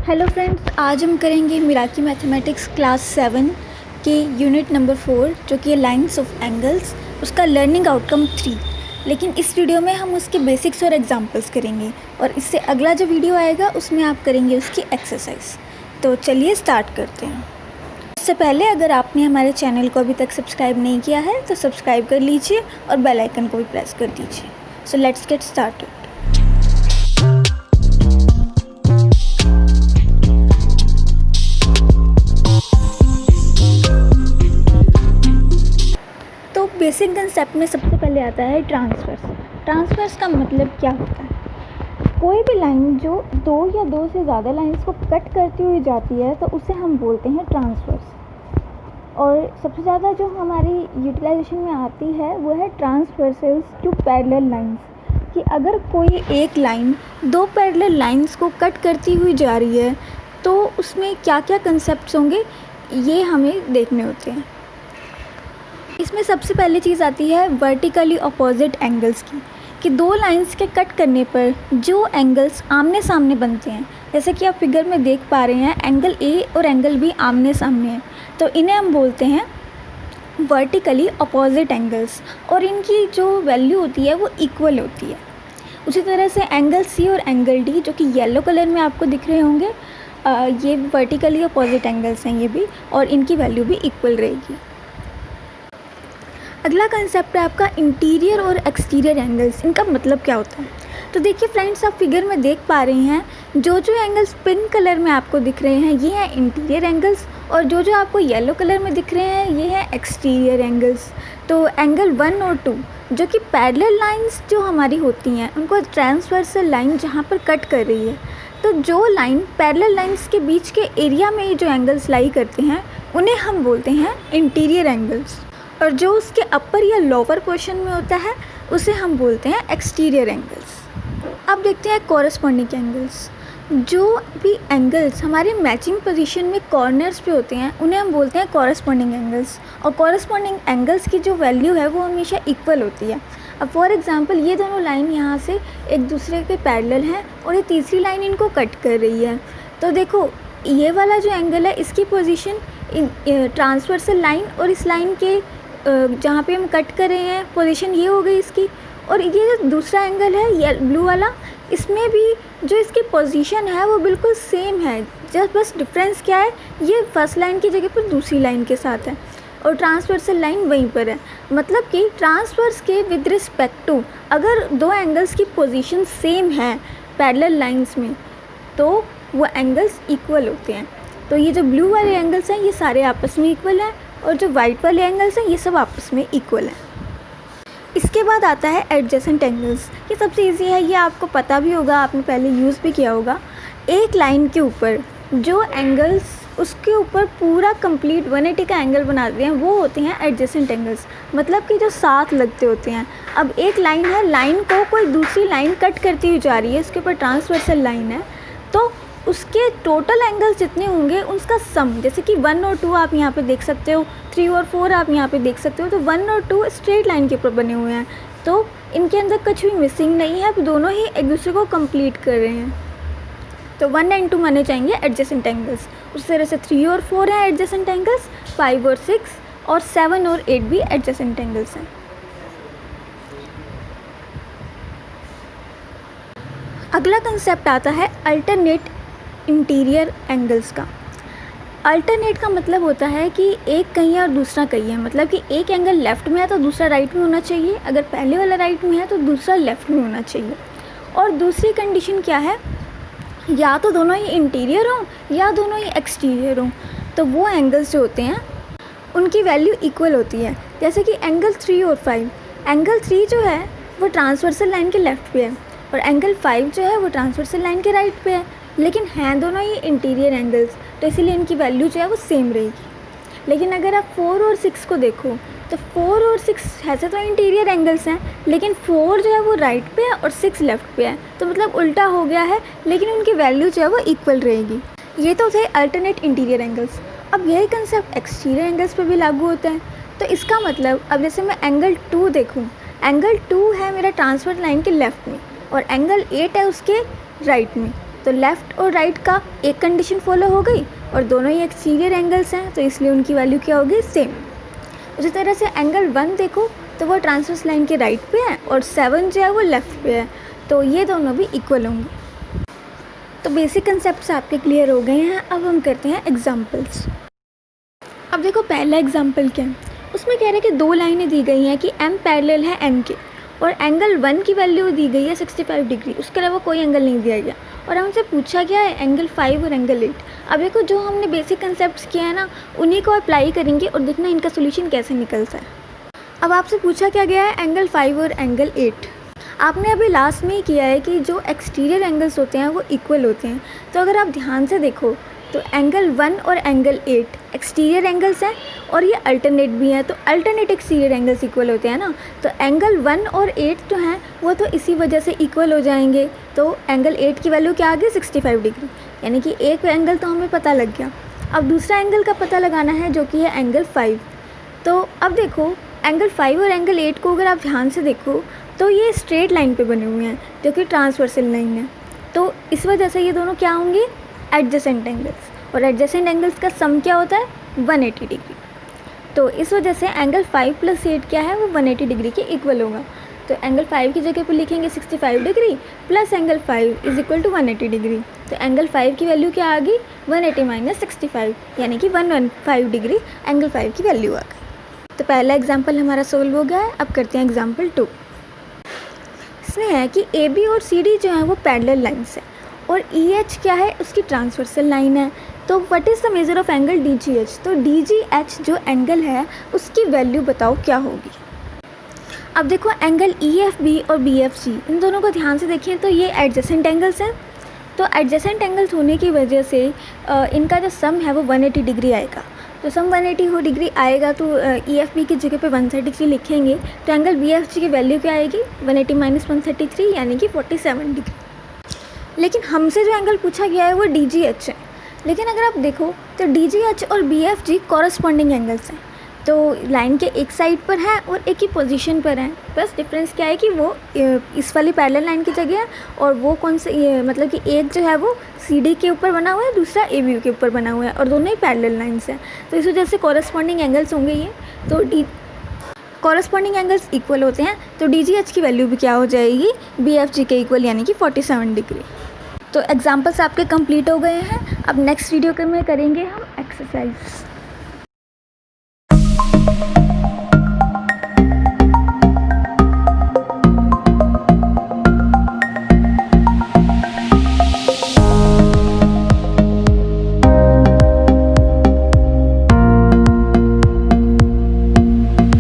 Hello friends, आज हम करेंगे मिराकी मैथमेटिक्स क्लास 7 के यूनिट नंबर 4 जो कि है लाइंस ऑफ एंगल्स, उसका लर्निंग आउटकम 3। लेकिन इस वीडियो में हम उसके बेसिक्स और एग्जांपल्स करेंगे और इससे अगला जो वीडियो आएगा उसमें आप करेंगे उसकी एक्सरसाइज। तो चलिए स्टार्ट करते हैं। इससे पहले अगर आपने हमारे चैनल को अभी तक सब्सक्राइब नहीं किया है तो सब्सक्राइब कर लीजिए और बेल आइकन को भी प्रेस कर दीजिए। So let's get started. Basic concept में सबसे पहले आता है ट्रांसवर्स का मतलब क्या होता है? कोई भी लाइन जो दो या दो से ज़्यादा लाइंस को कट करती हुई जाती है तो उसे हम बोलते हैं ट्रांसवर्स। और सबसे ज़्यादा जो हमारी यूटिलाइजेशन में आती है वो है ट्रांसवर्सल्स टू पैरेलल लाइंस, कि अगर कोई एक लाइन दो पैरेलल लाइंस को कट करती हुई जा रही है तो उसमें क्या क्या कंसेप्ट्स होंगे ये हमें देखने होते हैं। इसमें सबसे पहली चीज़ आती है वर्टिकली अपोजिट एंगल्स की, कि दो लाइंस के कट करने पर जो एंगल्स आमने सामने बनते हैं, जैसे कि आप फिगर में देख पा रहे हैं एंगल ए और एंगल बी आमने सामने हैं, तो इन्हें हम बोलते हैं वर्टिकली अपोजिट एंगल्स और इनकी जो वैल्यू होती है वो इक्वल होती है। उसी तरह से एंगल सी और एंगल डी जो कि येलो कलर में आपको दिख रहे होंगे, ये वर्टिकली अपोजिट एंगल्स हैं ये भी, और इनकी वैल्यू भी इक्वल रहेगी। अगला कंसेप्ट है आपका इंटीरियर और एक्सटीरियर एंगल्स। इनका मतलब क्या होता है? तो देखिए फ्रेंड्स, आप फिगर में देख पा रहे हैं जो एंगल्स पिंक कलर में आपको दिख रहे हैं ये हैं इंटीरियर एंगल्स, और जो आपको येलो कलर में दिख रहे हैं ये हैं एक्सटीरियर एंगल्स। तो एंगल 1 और 2 जो कि पैरेलल लाइंस जो हमारी होती हैं उनको ट्रांसवर्सल लाइन जहाँ पर कट कर रही है, तो जो लाइन पैरेलल लाइंस के बीच के एरिया में जो एंगल्स लाई करते हैं उन्हें हम बोलते हैं इंटीरियर एंगल्स, और जो उसके अपर या लोअर पोर्शन में होता है उसे हम बोलते हैं एक्सटीरियर एंगल्स। अब देखते हैं कॉरस्पॉन्डिंग एंगल्स। जो भी एंगल्स हमारे मैचिंग पोजीशन में कॉर्नर्स पे होते हैं उन्हें हम बोलते हैं कॉरस्पॉन्डिंग एंगल्स, और कॉरस्पॉन्डिंग एंगल्स की जो वैल्यू है वो हमेशा इक्वल होती है। अब फॉर एग्जांपल ये दोनों लाइन यहाँ से एक दूसरे के पैरेलल हैं और ये तीसरी लाइन इनको कट कर रही है, तो देखो ये वाला जो एंगल है इसकी पोजीशन ट्रांसवर्सल लाइन और इस लाइन के जहाँ पे हम कट कर रहे हैं पोजीशन ये हो गई इसकी, और ये जो दूसरा एंगल है ये ब्लू वाला, इसमें भी जो इसकी पोजीशन है वो बिल्कुल सेम है, जस्ट बस डिफरेंस क्या है, ये फर्स्ट लाइन की जगह पर दूसरी लाइन के साथ है और ट्रांसवर्सल लाइन वहीं पर है। मतलब कि ट्रांसवर्स के विद रिस्पेक्ट टू अगर दो एंगल्स की पोजीशन सेम है पैरेलल लाइंस में तो वो एंगल्स इक्वल होते हैं। तो ये जो ब्लू वाले एंगल्स हैं ये सारे आपस में इक्वल हैं, और जो वाइट वाले एंगल्स हैं ये सब आपस में इक्वल हैं। इसके बाद आता है एडजेसेंट एंगल्स। ये सबसे इजी है, ये आपको पता भी होगा, आपने पहले यूज़ भी किया होगा। एक लाइन के ऊपर जो एंगल्स उसके ऊपर पूरा कंप्लीट 180 का एंगल बनाते हैं वो होते हैं एडजेसेंट एंगल्स, मतलब कि जो साथ लगते होते हैं। अब एक लाइन है, लाइन को कोई दूसरी लाइन कट करती हुई जा रही है, उसके ऊपर ट्रांसवर्सल लाइन है, तो उसके टोटल एंगल्स जितने होंगे उसका सम, जैसे कि 1 और 2 आप यहाँ पे देख सकते हो, 3 और 4 आप यहाँ पे देख सकते हो, तो 1 और 2 स्ट्रेट लाइन के ऊपर बने हुए हैं, तो इनके अंदर कुछ भी मिसिंग नहीं है, दोनों ही एक दूसरे को कंप्लीट कर रहे हैं। तो 1 और 2 माने जाएंगे एडजेसेंट एंगल्स। उस तरह से 3 और 4 हैं एडजेसेंट एंगल्स, 5 और 6 और 7 और 8 भी एडजेसेंट एंगल्स हैं। अगला कंसेप्ट आता है अल्टरनेट इंटीरियर एंगल्स का। अल्टरनेट का मतलब होता है कि एक कहीं है और दूसरा कहीं है, मतलब कि एक एंगल लेफ़्ट में है तो दूसरा राइट में होना चाहिए, अगर पहले वाला राइट में है तो दूसरा लेफ़्ट में होना चाहिए। और दूसरी कंडीशन क्या है, या तो दोनों ही इंटीरियर हों या दोनों ही एक्सटीरियर हों, तो वो एंगल्स जो होते हैं उनकी वैल्यू इक्वल होती है। जैसे कि एंगल 3 और 5, एंगल 3 जो है वो ट्रांसवर्सल लाइन के लेफ़्ट पे है और एंगल 5 जो है वो ट्रांसवर्सल लाइन के राइट पे है, लेकिन हैं दोनों ही इंटीरियर एंगल्स, तो इसीलिए इनकी वैल्यू जो है वो सेम रहेगी। लेकिन अगर आप 4 और 6 को देखो तो 4 और 6 ऐसे तो इंटीरियर एंगल्स हैं, लेकिन 4 जो है वो राइट पे है और 6 लेफ़्ट पे है, तो मतलब उल्टा हो गया है, लेकिन उनकी वैल्यू जो है वो इक्वल रहेगी। ये तो थे अल्टरनेट इंटीरियर एंगल्स। अब यही कंसेप्ट एक्सटीरियर एंगल्स पर भी लागू होता है। तो इसका मतलब अब जैसे मैं एंगल 2 देखूँ, एंगल 2 है मेरा ट्रांसवर्स लाइन के लेफ़्ट में और एंगल 8 है उसके राइट में, तो लेफ़्ट और राइट का एक कंडीशन फॉलो हो गई और दोनों ही एक्सटीरियर एंगल्स हैं, तो इसलिए उनकी वैल्यू क्या होगी, सेम। उसी तरह से एंगल 1 देखो तो वो ट्रांसवर्स लाइन के राइट पे है और 7 जो है वो लेफ़्ट पे है, तो ये दोनों भी इक्वल होंगे। तो बेसिक कंसेप्ट्स आपके क्लियर हो गए हैं। अब हम करते हैं एग्जांपल्स। अब देखो पहला एग्जांपल क्या है, उसमें कह रहे हैं कि दो लाइनें दी गई हैं कि m पैरेलल है n के और एंगल 1 की वैल्यू दी गई है 65 डिग्री, उसके अलावा कोई एंगल नहीं दिया गया और हमसे पूछा गया है एंगल 5 और एंगल 8। अब देखो जो हमने बेसिक कंसेप्ट्स किए हैं ना, उन्हीं को अप्लाई करेंगे और देखना इनका सोल्यूशन कैसे निकलता है। अब आपसे पूछा क्या गया है एंगल 5 और एंगल 8। आपने अभी लास्ट में ही किया है कि जो एक्सटीरियर एंगल्स होते हैं वो इक्वल होते हैं, तो अगर आप ध्यान से देखो तो एंगल 1 और एंगल 8 एक्सटीरियर एंगल्स हैं और ये अल्टरनेट भी हैं, तो अल्टरनेट एक्सटीरियर एंगल्स इक्वल होते हैं ना, तो एंगल 1 और 8 जो हैं वो तो इसी वजह से इक्वल हो जाएंगे। तो एंगल 8 की वैल्यू क्या आ गई, 65 डिग्री, यानी कि एक एंगल तो हमें पता लग गया। अब दूसरा एंगल का पता लगाना है जो कि है एंगल 5। तो अब देखो एंगल 5 और एंगल 8 को अगर आप ध्यान से देखो तो ये स्ट्रेट लाइन पे बने हुए हैं जो कि ट्रांसवर्सल लाइन है, तो इस वजह से ये दोनों क्या होंगे, एडजेसेंट एंगल्स, और एडजेसेंट एंगल्स का सम क्या होता है, 180 डिग्री। तो इस वजह से एंगल 5 + 8 क्या है, वो 180 डिग्री के इक्वल होगा। तो एंगल 5 की जगह पर लिखेंगे 65 degree plus angle 5 is equal to 180 degree. तो एंगल 5 की वैल्यू क्या आ गई, 180 - 65, यानी कि 115 डिग्री एंगल 5 की वैल्यू आ गई। तो पहला एग्जाम्पल हमारा सोल्व हो गया है। अब करते हैं एग्जाम्पल 2। इसमें है कि AB और CD जो है वो पैरेलल लाइन्स है और EH क्या है, उसकी ट्रांसवर्सल लाइन है। तो what is the measure of angle DGH, तो DGH जो एंगल है उसकी वैल्यू बताओ क्या होगी। अब देखो एंगल EFB और BFG इन दोनों को ध्यान से देखें तो ये एडजेसेंट एंगल्स हैं, तो एडजेसेंट एंगल्स होने की वजह से इनका जो सम है वो 180 डिग्री आएगा। तो सम 180 डिग्री आएगा तो EFB की जगह पे 133 लिखेंगे, तो एंगल BFG की वैल्यू क्या आएगी, 180 - 133 यानी कि 47 डिग्री। लेकिन हमसे जो एंगल पूछा गया है वो DGH है, लेकिन अगर आप देखो तो DGH और BFG कॉरस्पॉन्डिंग एंगल्स हैं, तो लाइन के एक साइड पर हैं और एक ही पोजीशन पर हैं, बस डिफरेंस क्या है कि वो इस वाली पैरेलल लाइन की जगह है और वो कौन से मतलब कि एक जो है वो CD के ऊपर बना हुआ है, दूसरा AB के ऊपर बना हुआ है और दोनों ही पैरेलल लाइन्स हैं, तो इस वजह से कॉरस्पॉन्डिंग एंगल्स होंगे ये। तो कॉरस्पॉन्डिंग एंगल्स इक्वल होते हैं, तो DGH की वैल्यू भी क्या हो जाएगी, BFG के इक्वल यानी कि 47 डिग्री। तो एग्जाम्पल्स आपके कंप्लीट हो गए हैं। अब नेक्स्ट वीडियो में करेंगे हम एक्सरसाइज।